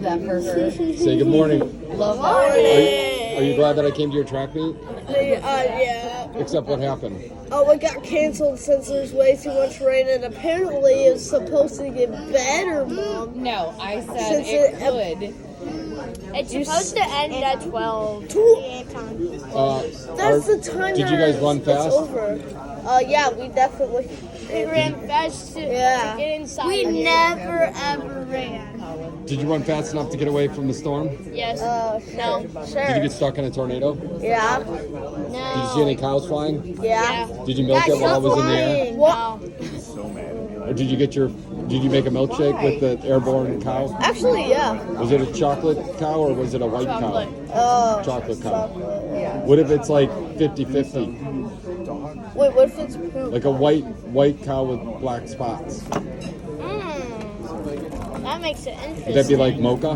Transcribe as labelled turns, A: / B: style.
A: That for her.
B: Say good morning.
A: Love
B: Are you glad that I came to your track meet?
C: Yeah.
B: Except what happened?
C: Oh, it got canceled since there's way too much rain, and apparently it's supposed to get better, Mom.
A: No, I said
C: Since
A: it
C: it-
A: could.
D: It's supposed to end at 12.
C: That's the time.
B: Did you guys
C: that
B: run
C: it's
B: fast?
C: over. Yeah, we definitely.
D: We ran fast to
C: Yeah.
D: get inside.
E: We never ever ran.
B: Did you run fast enough to get away from the storm?
D: Yes.
C: No.
B: Did you
C: Sure.
B: get stuck in a tornado?
C: Yeah.
B: Did you see any cows flying?
C: Yeah.
B: Did you milk it while it was in the air?
C: What?
B: Or did you make a milkshake with the airborne cow?
C: Actually, yeah.
B: Was it a chocolate cow or was it a white
D: Chocolate.
B: cow? Chocolate cow. What if it's like 50-50?
C: Wait, what if it's poop?
B: Like a white cow with black spots?
D: That makes it interesting.
B: Would that be like mocha?